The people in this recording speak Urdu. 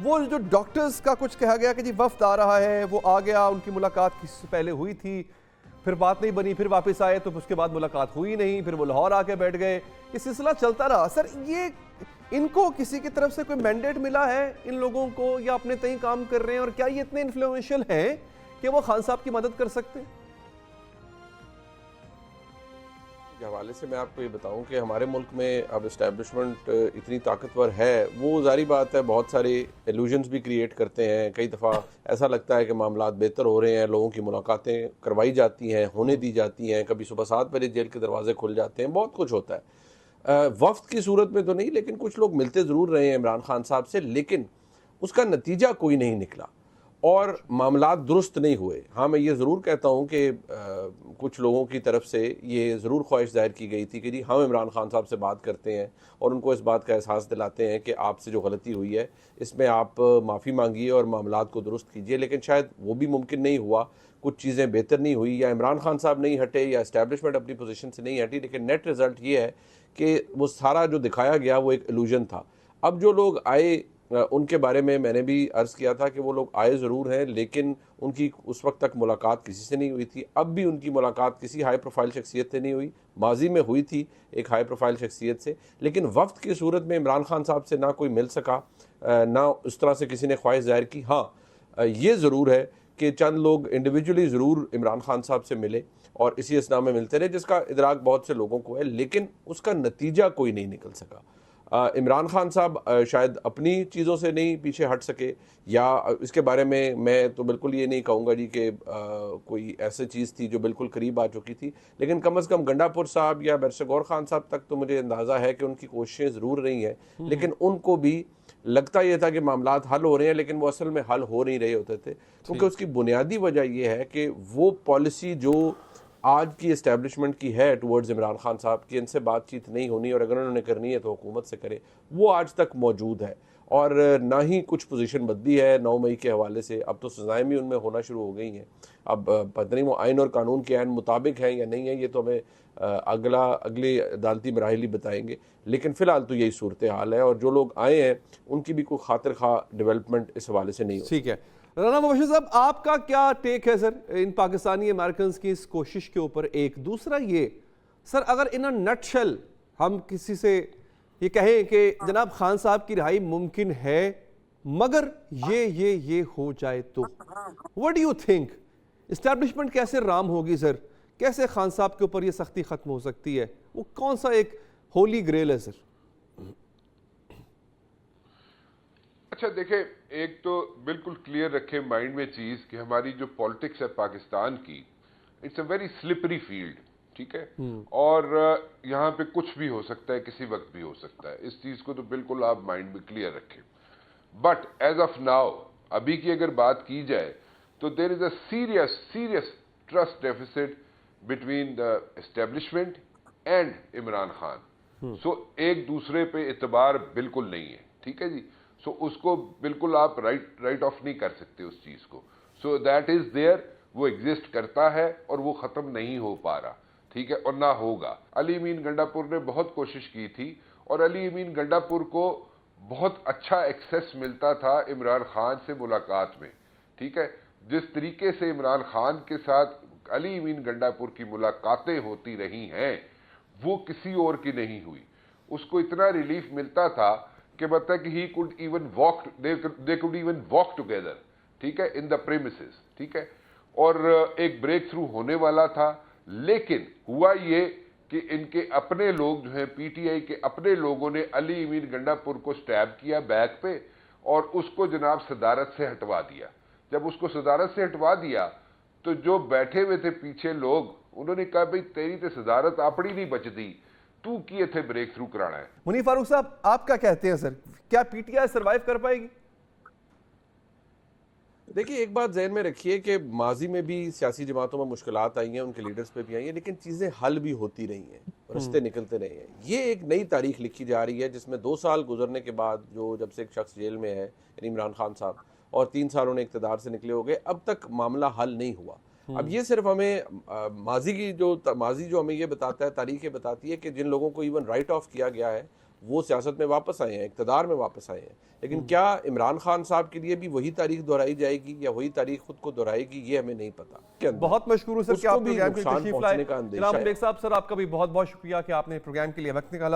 وہ جو ڈاکٹرز کا کچھ کہا گیا کہ جی وفد آ رہا ہے، وہ آ گیا، ان کی ملاقات کسی سے پہلے ہوئی تھی، پھر بات نہیں بنی، پھر واپس آئے تو اس کے بعد ملاقات ہوئی نہیں، پھر وہ لاہور آ کے بیٹھ گئے، یہ سلسلہ چلتا رہا. سر یہ ان کو کسی کی طرف سے کوئی مینڈیٹ ملا ہے ان لوگوں کو، یا اپنے تئیں کام کر رہے ہیں، اور کیا یہ اتنے انفلوئنشل ہیں کہ وہ خان صاحب کی مدد کر سکتے ہیں؟ کے حوالے سے میں آپ کو یہ بتاؤں کہ ہمارے ملک میں اب اسٹیبلشمنٹ اتنی طاقتور ہے، وہ ظاہری بات ہے بہت سارے ایلوژنز بھی کریٹ کرتے ہیں. کئی دفعہ ایسا لگتا ہے کہ معاملات بہتر ہو رہے ہیں، لوگوں کی ملاقاتیں کروائی جاتی ہیں، ہونے دی جاتی ہیں، کبھی صبح 7 بجے جیل کے دروازے کھل جاتے ہیں، بہت کچھ ہوتا ہے. وفد کی صورت میں تو نہیں، لیکن کچھ لوگ ملتے ضرور رہے ہیں عمران خان صاحب سے، لیکن اس کا نتیجہ کوئی نہیں نکلا اور معاملات درست نہیں ہوئے. ہاں میں یہ ضرور کہتا ہوں کہ کچھ لوگوں کی طرف سے یہ ضرور خواہش ظاہر کی گئی تھی کہ جی ہم عمران خان صاحب سے بات کرتے ہیں اور ان کو اس بات کا احساس دلاتے ہیں کہ آپ سے جو غلطی ہوئی ہے اس میں آپ معافی مانگیے اور معاملات کو درست کیجیے، لیکن شاید وہ بھی ممکن نہیں ہوا. کچھ چیزیں بہتر نہیں ہوئی، یا عمران خان صاحب نہیں ہٹے، یا اسٹیبلشمنٹ اپنی پوزیشن سے نہیں ہٹی، لیکن نیٹ رزلٹ یہ ہے کہ وہ سارا جو دکھایا گیا وہ ایک ایلوژن تھا. اب جو لوگ آئے ان کے بارے میں نے بھی عرض کیا تھا کہ وہ لوگ آئے ضرور ہیں، لیکن ان کی اس وقت تک ملاقات کسی سے نہیں ہوئی تھی. اب بھی ان کی ملاقات کسی ہائی پروفائل شخصیت سے نہیں ہوئی. ماضی میں ہوئی تھی ایک ہائی پروفائل شخصیت سے، لیکن وفد کی صورت میں عمران خان صاحب سے نہ کوئی مل سکا، نہ اس طرح سے کسی نے خواہش ظاہر کی. ہاں یہ ضرور ہے کہ چند لوگ انڈیویجولی ضرور عمران خان صاحب سے ملے اور اسی اسنا میں ملتے رہے، جس کا ادراک بہت سے لوگوں کو ہے، لیکن اس کا نتیجہ کوئی نہیں نکل سکا. عمران خان صاحب شاید اپنی چیزوں سے نہیں پیچھے ہٹ سکے، یا اس کے بارے میں تو بالکل یہ نہیں کہوں گا جی کہ کوئی ایسی چیز تھی جو بالکل قریب آ چکی تھی، لیکن کم از کم گنڈا پور صاحب یا برسغور خان صاحب تک تو مجھے اندازہ ہے کہ ان کی کوششیں ضرور رہی ہیں، لیکن ان کو بھی لگتا یہ تھا کہ معاملات حل ہو رہے ہیں، لیکن وہ اصل میں حل ہو نہیں رہے ہوتے تھے. کیونکہ اس کی بنیادی وجہ یہ ہے کہ وہ پالیسی جو آج کی اسٹیبلشمنٹ کی ہے ٹورڈز عمران خان صاحب کی، ان سے بات چیت نہیں ہونی، اور اگر انہوں نے کرنی ہے تو حکومت سے کرے، وہ آج تک موجود ہے. اور نہ ہی کچھ پوزیشن بدلی ہے 9 مئی کے حوالے سے. اب تو سزائیں بھی ان میں ہونا شروع ہو گئی ہیں. اب پتہ نہیں وہ آئین اور قانون کے عین مطابق ہیں یا نہیں ہیں، یہ تو ہمیں اگلے عدالتی مراحل ہی بتائیں گے، لیکن فی الحال تو یہی صورتحال ہے. اور جو لوگ آئے ہیں ان کی بھی کوئی خاطر خواہ ڈیولپمنٹ اس حوالے سے نہیں ہوتی. ٹھیک ہے. رانا مبشر صاحب، آپ کا کیا ٹیک ہے سر ان پاکستانی امریکنز کی اس کوشش کے اوپر؟ ایک دوسرا یہ سر، اگر ان نٹ شل ہم کسی سے یہ کہیں کہ جناب خان صاحب کی رہائی ممکن ہے مگر یہ ہو جائے تو what do you think establishment کیسے رام ہوگی سر؟ کیسے خان صاحب کے اوپر یہ سختی ختم ہو سکتی ہے؟ وہ کون سا ایک ہولی گریل ہے سر؟ اچھا دیکھیں، ایک تو بالکل کلیئر رکھیں مائنڈ میں چیز کہ ہماری جو پالیٹکس ہے پاکستان کی، it's a very slippery field, ٹھیک ہے، اور یہاں پہ کچھ بھی ہو سکتا ہے، کسی وقت بھی ہو سکتا ہے. اس چیز کو تو بالکل آپ مائنڈ میں کلیئر رکھیں. بٹ ایز آف ناؤ، ابھی کی اگر بات کی جائے تو there is a serious trust deficit between the establishment and Imran Khan. So ایک دوسرے پہ اعتبار بالکل نہیں ہے، ٹھیک ہے جی. سو اس کو بالکل آپ رائٹ آف نہیں کر سکتے اس چیز کو. سو دیٹ از دیئر، وہ ایگزسٹ کرتا ہے اور وہ ختم نہیں ہو پا رہا، ٹھیک ہے، اور نہ ہوگا. علی امین گنڈا پور نے بہت کوشش کی تھی، اور علی امین گنڈا پور کو بہت اچھا ایکسیس ملتا تھا عمران خان سے ملاقات میں، ٹھیک ہے. جس طریقے سے عمران خان کے ساتھ علی امین گنڈا پور کی ملاقاتیں ہوتی رہی ہیں وہ کسی اور کی نہیں ہوئی. اس کو اتنا ریلیف ملتا تھا کہ مطلب کہ he could even walk, they could even walk together, ٹھیک ہے، in the premises، ٹھیک ہے. اور ایک بریک تھرو ہونے والا تھا، لیکن ہوا یہ کہ ان کے اپنے لوگ جو ہیں پی ٹی آئی کے اپنے لوگوں نے علی امین گنڈا پور کو سٹیب کیا بیک پہ، اور اس کو جناب صدارت سے ہٹوا دیا. جب اس کو صدارت سے ہٹوا دیا تو جو بیٹھے ہوئے تھے پیچھے لوگ، انہوں نے کہا بھئی تیری تے صدارت اپنی نہیں بچتی، تو کیے تھے بریک تھرو کرانا ہے. منیر فاروق صاحب، آپ کیا کہتے ہیں سر؟ کیا پی ٹی آئی سروائیو کر پائے گی؟ دیکھیے ایک بات ذہن میں رکھیے کہ ماضی میں بھی سیاسی جماعتوں میں مشکلات آئی ہیں، ان کے لیڈرز پہ بھی آئی ہیں، لیکن چیزیں حل بھی ہوتی رہی ہیں، رستے نکلتے رہے ہیں. یہ ایک نئی تاریخ لکھی جا رہی ہے جس میں 2 سال گزرنے کے بعد جب سے ایک شخص جیل میں ہے یعنی عمران خان صاحب، اور 3 سال انہیں اقتدار سے نکلے ہو گئے، اب تک معاملہ حل نہیں ہوا. اب یہ صرف ہمیں ماضی جو ہمیں یہ بتاتا ہے، تاریخ یہ بتاتی ہے کہ جن لوگوں کو ایون رائٹ آف کیا گیا ہے وہ سیاست میں واپس آئے ہیں، اقتدار میں واپس آئے ہیں، لیکن کیا عمران خان صاحب کے لیے بھی وہی تاریخ دہرائی جائے گی یا وہی تاریخ خود کو دہرائے گی، یہ ہمیں نہیں پتا۔ بہت مشکور ہوں سر اس کہ کو آپ بھی پروگرام کے لیے نقصان تشریف پہنچنے لائے۔ کا اندیشہ جناب ہے۔ ملیک صاحب، سر آپ کا بھی بہت بہت شکریہ کہ آپ نے پروگرام کے لیے وقت نکالا۔